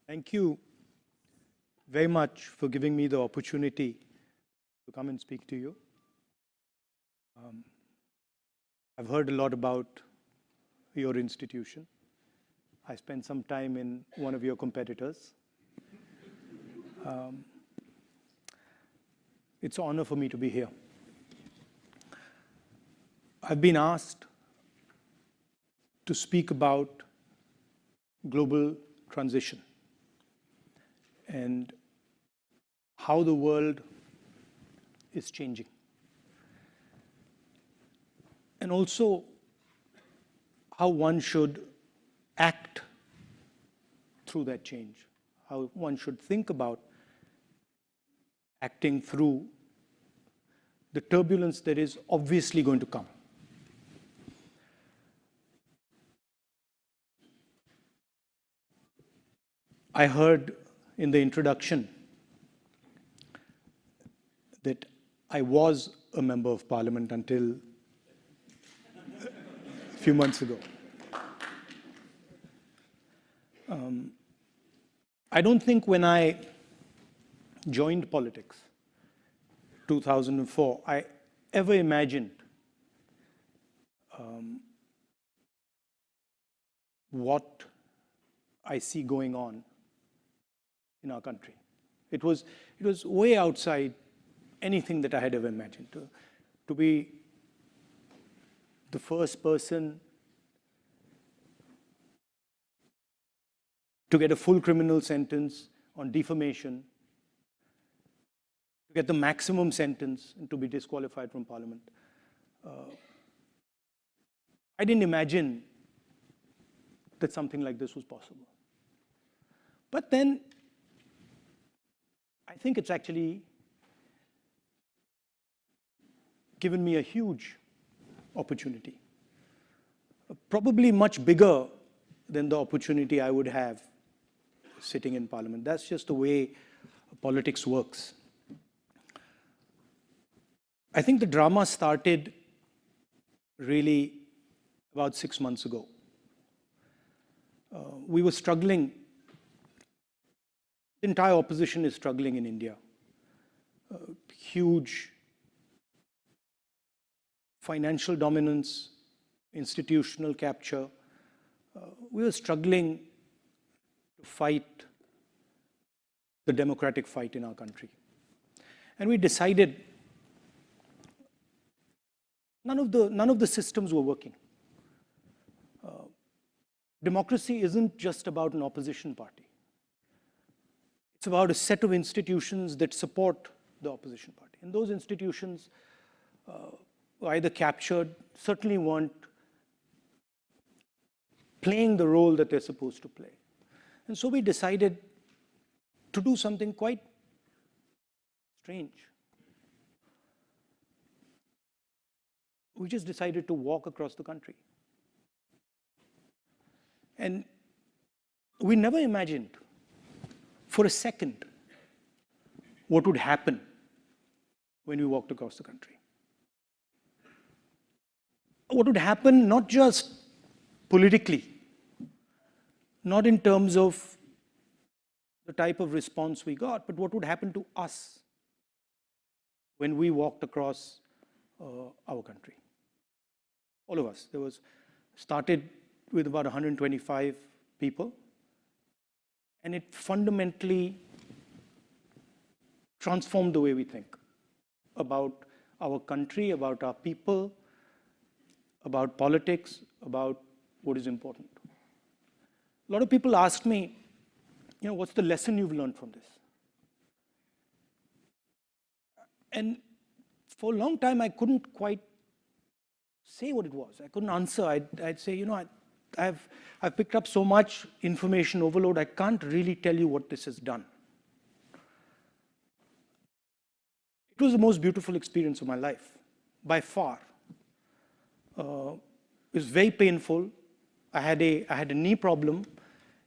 Thank you very much for giving me the opportunity to come and speak to you. I've heard a lot about your institution. I spent some time in one of your competitors. It's an honor for me to be here. I've been asked to speak about global transition and how the world is changing. And also how one should act through that change, how one should think about acting through the turbulence that is obviously going to come. I heard in the introduction that I was a member of parliament until a few months ago. I don't think when I joined politics, 2004, I ever imagined what I see going on in our country. It was way outside anything that I had ever imagined. To be the first person to get a full criminal sentence on defamation, to get the maximum sentence and to be disqualified from parliament. I didn't imagine that something like this was possible. But then I think it's actually given me a huge opportunity, probably much bigger than the opportunity I would have sitting in parliament. That's just the way politics works. I think the drama started really about 6 months ago. We were struggling. The entire opposition is struggling in India. Huge financial dominance, institutional capture. We were struggling to fight the democratic fight in our country. And we decided none of the systems were working. Democracy isn't just about an opposition party. It's about a set of institutions that support the opposition party. And those institutions were either captured, certainly weren't playing the role that they're supposed to play. And so we decided to do something quite strange. We just decided to walk across the country. And we never imagined for a second what would happen when we walked across the country. What would happen not just politically, not in terms of the type of response we got, but what would happen to us when we walked across our country. All of us. Started with about 125 people, and it fundamentally transformed the way we think about our country, about our people, about politics, about what is important. A lot of people ask me, what's the lesson you've learned from this? And for a long time, I couldn't quite say what it was. I couldn't answer. I'd say, I've picked up so much information overload, I can't really tell you what this has done. It was the most beautiful experience of my life, by far. It was very painful. I had a knee problem.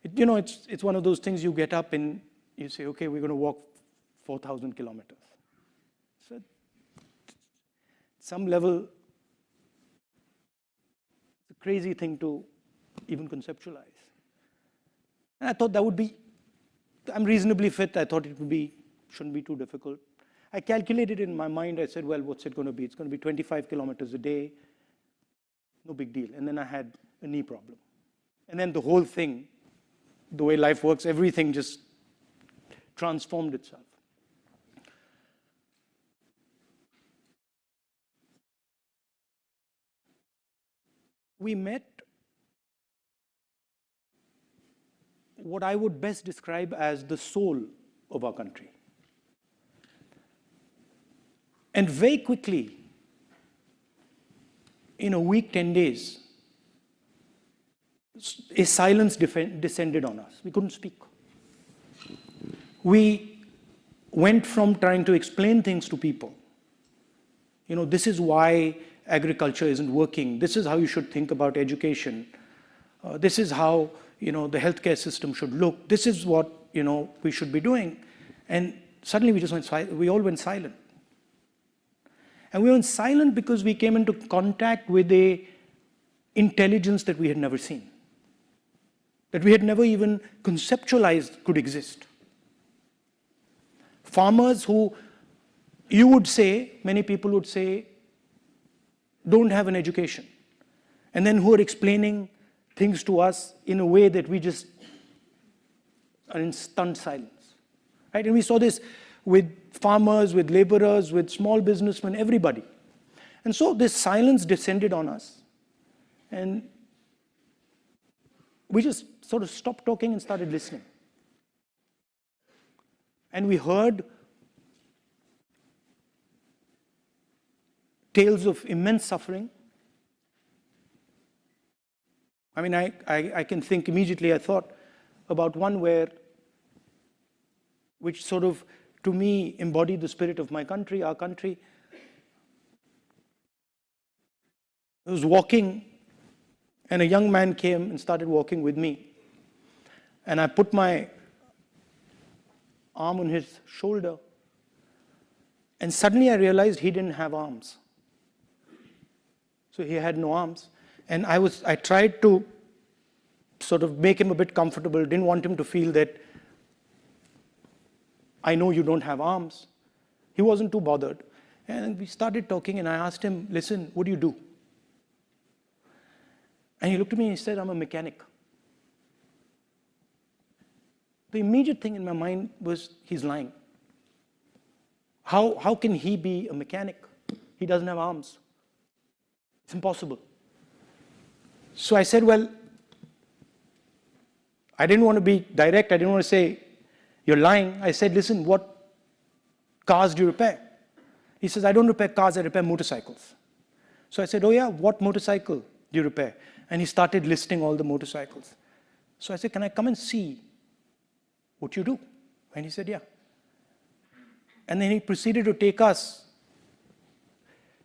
It's one of those things you get up and you say, okay, we're going to walk 4,000 kilometers. So, at some level, it's a crazy thing to even conceptualize. And I thought that would be I'm reasonably fit. I thought shouldn't be too difficult. I calculated in my mind. I said, well, what's it going to be? It's going to be 25 kilometers a day. No big deal. And then I had a knee problem. And then the whole thing, the way life works, everything just transformed itself. We met what I would best describe as the soul of our country. And very quickly, in a week, 10 days, a silence descended on us. We couldn't speak. We went from trying to explain things to people. This is why agriculture isn't working. This is how you should think about education. This is how, the healthcare system should look. This is what, we should be doing. And suddenly we all went silent. And we went silent because we came into contact with an intelligence that we had never seen, that we had never even conceptualized could exist. Farmers who many people would say, don't have an education, and then who are explaining things to us in a way that we just are in stunned silence. Right? And we saw this with farmers, with laborers, with small businessmen, everybody. And so this silence descended on us. And we just sort of stopped talking and started listening. And we heard tales of immense suffering. I mean, I can think immediately, I thought about one which sort of, to me, embodied the spirit of my country, our country. I was walking, and a young man came and started walking with me. And I put my arm on his shoulder, and suddenly I realized he didn't have arms. So he had no arms. And I tried to sort of make him a bit comfortable, didn't want him to feel that I know you don't have arms. He wasn't too bothered. And we started talking, and I asked him, listen, what do you do? And he looked at me and he said, I'm a mechanic. The immediate thing in my mind was, he's lying. How can he be a mechanic? He doesn't have arms. It's impossible. So I said, well, I didn't want to be direct. I didn't want to say, you're lying. I said, listen, what cars do you repair? He says, I don't repair cars, I repair motorcycles. So I said, oh yeah, what motorcycle do you repair? And he started listing all the motorcycles. So I said, can I come and see what you do? And he said, yeah. And then he proceeded to take us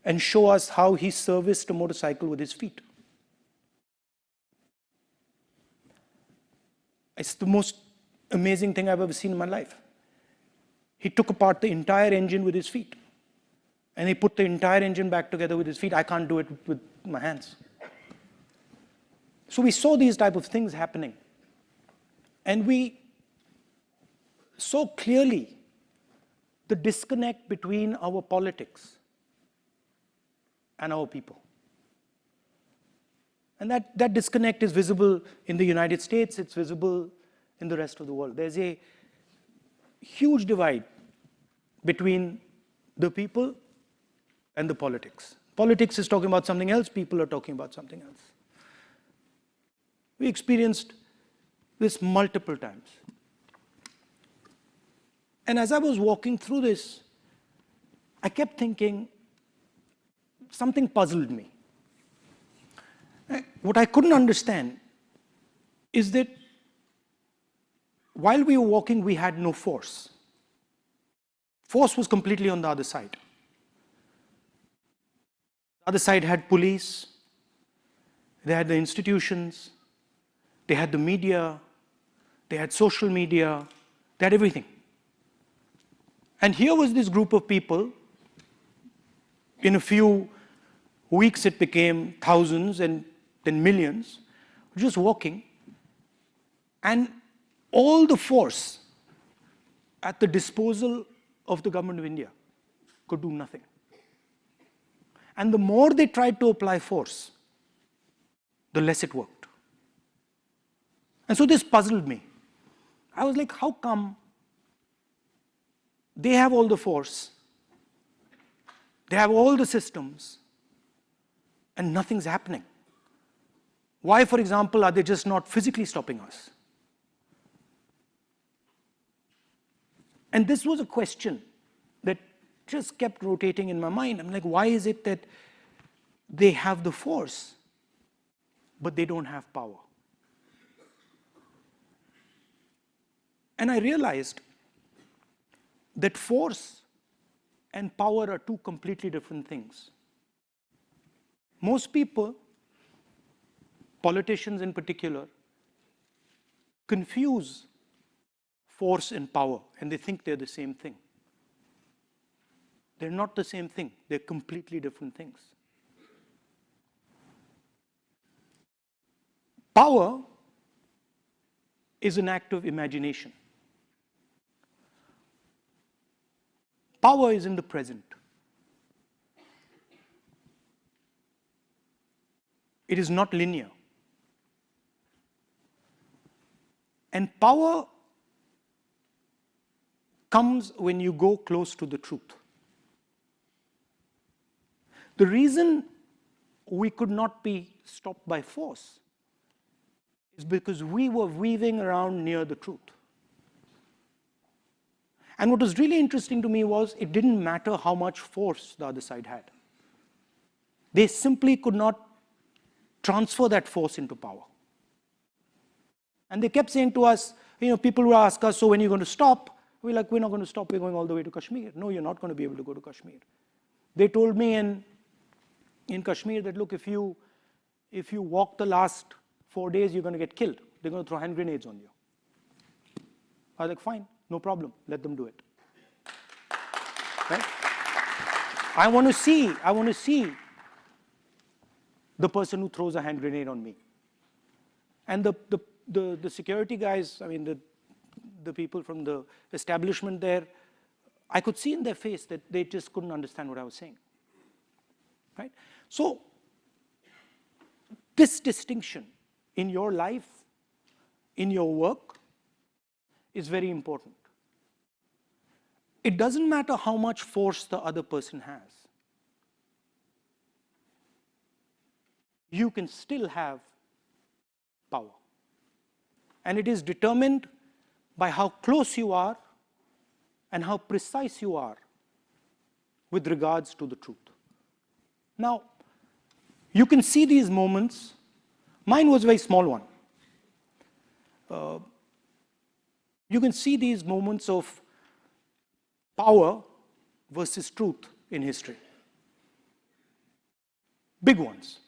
and show us how he serviced a motorcycle with his feet. It's the most amazing thing I've ever seen in my life. He took apart the entire engine with his feet. And he put the entire engine back together with his feet. I can't do it with my hands. So we saw these type of things happening. And we saw clearly the disconnect between our politics and our people. And that disconnect is visible in the United States, it's visible in the rest of the world. There's a huge divide between the people and the politics. Politics is talking about something else, people are talking about something else. We experienced this multiple times. And as I was walking through this, I kept thinking, something puzzled me. What I couldn't understand is that while we were walking, we had no force. Force was completely on the other side. The other side had police, they had the institutions, they had the media, they had social media, they had everything. And here was this group of people. In a few weeks, it became thousands and then millions, just walking. And all the force at the disposal of the government of India could do nothing. And the more they tried to apply force, the less it worked. And so this puzzled me. I was like, how come they have all the force, they have all the systems, and nothing's happening? Why, for example, are they just not physically stopping us? And this was a question that just kept rotating in my mind. I'm like, why is it that they have the force, but they don't have power? And I realized that force and power are two completely different things. Most people, politicians in particular, confuse force and power, and they think they're the same thing. They're not the same thing. They're completely different things. Power is an act of imagination. Power is in the present. It is not linear. And power comes when you go close to the truth. The reason we could not be stopped by force is because we were weaving around near the truth. And what was really interesting to me was it didn't matter how much force the other side had. They simply could not transfer that force into power. And they kept saying to us, people would ask us, so when are you going to stop? We're like, we're not going to stop, we're going all the way to Kashmir. No, you're not going to be able to go to Kashmir. They told me in Kashmir that, look, if you walk the last 4 days, you're going to get killed. They're going to throw hand grenades on you. I was like, fine, no problem, let them do it. Right? I want to see the person who throws a hand grenade on me. And the security guys, the people from the establishment there, I could see in their face that they just couldn't understand what I was saying. Right? So, this distinction in your life, in your work, is very important. It doesn't matter how much force the other person has. You can still have power. And it is determined by how close you are and how precise you are with regards to the truth. Now, you can see these moments. Mine was a very small one. You can see these moments of power versus truth in history. Big ones.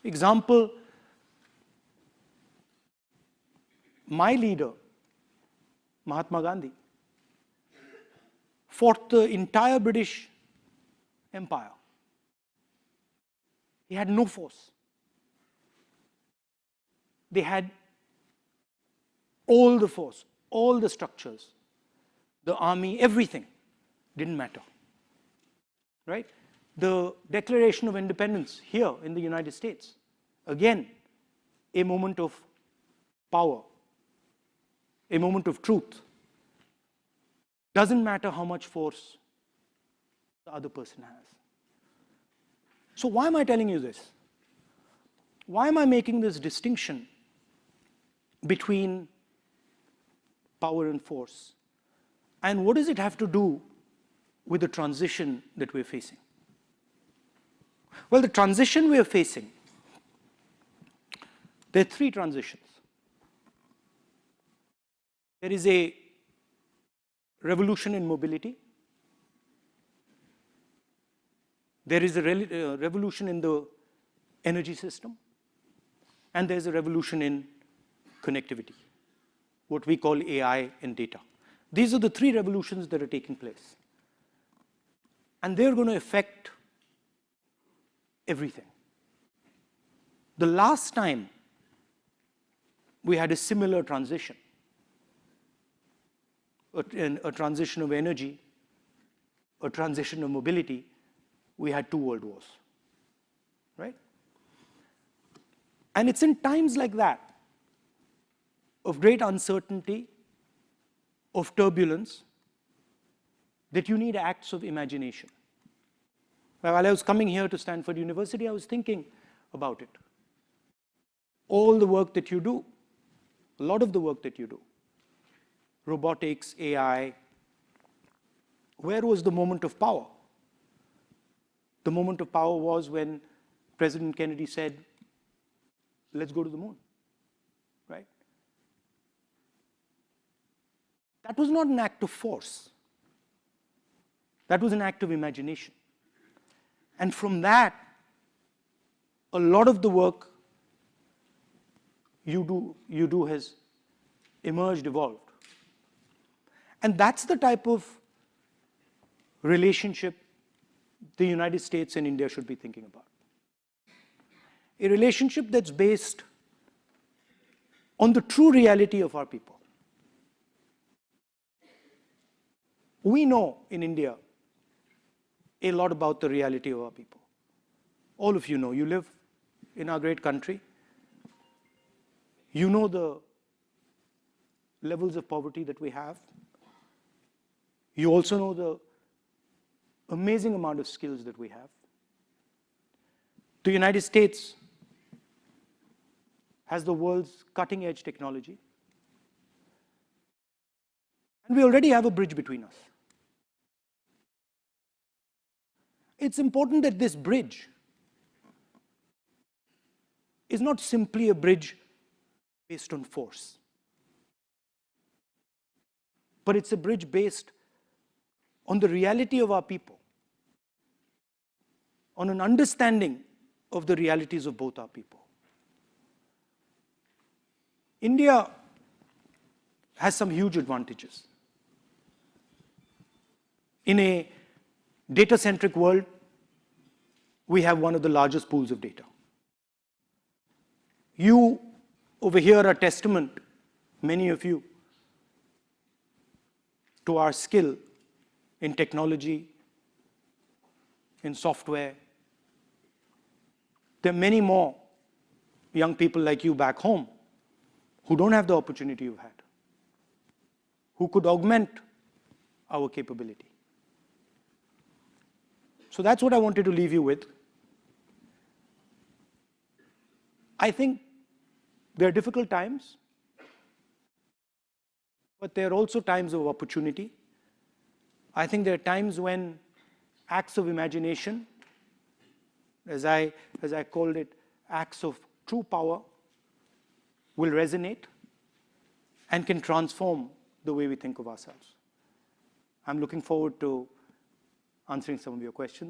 Example, my leader, Mahatma Gandhi, fought the entire British Empire. He had no force. They had all the force, all the structures, the army, everything. Didn't matter. Right? The Declaration of Independence here in the United States, again, a moment of power, a moment of truth. Doesn't matter how much force the other person has. So why am I telling you this? Why am I making this distinction between power and force? And what does it have to do with the transition that we're facing? Well, the transition we're facing, there are three transitions. There is a revolution in mobility. There is a revolution in the energy system. And there's a revolution in connectivity, what we call AI and data. These are the three revolutions that are taking place. And they're going to affect everything. The last time we had a similar transition, a transition of energy, a transition of mobility, we had 2 world wars, right? And it's in times like that, of great uncertainty, of turbulence, that you need acts of imagination. While I was coming here to Stanford University, I was thinking about it. All the work that you do, a lot of the work that you do, robotics, AI, where was the moment of power? The moment of power was when President Kennedy said, let's go to the moon, right? That was not an act of force. That was an act of imagination. And from that, a lot of the work you do has emerged, evolved. And that's the type of relationship the United States and India should be thinking about. A relationship that's based on the true reality of our people. We know in India a lot about the reality of our people. All of you know. You live in our great country. You know the levels of poverty that we have. You also know the amazing amount of skills that we have. The United States has the world's cutting-edge technology. And we already have a bridge between us. It's important that this bridge is not simply a bridge based on force, but it's a bridge based on the reality of our people, on an understanding of the realities of both our people. India has some huge advantages. In a data-centric world, we have one of the largest pools of data. You over here are testament, many of you, to our skill in technology, in software. There are many more young people like you back home who don't have the opportunity you've had, who could augment our capability. So that's what I wanted to leave you with. I think there are difficult times, but there are also times of opportunity. I think there are times when acts of imagination, as I called it, acts of true power, will resonate and can transform the way we think of ourselves. I'm looking forward to answering some of your questions.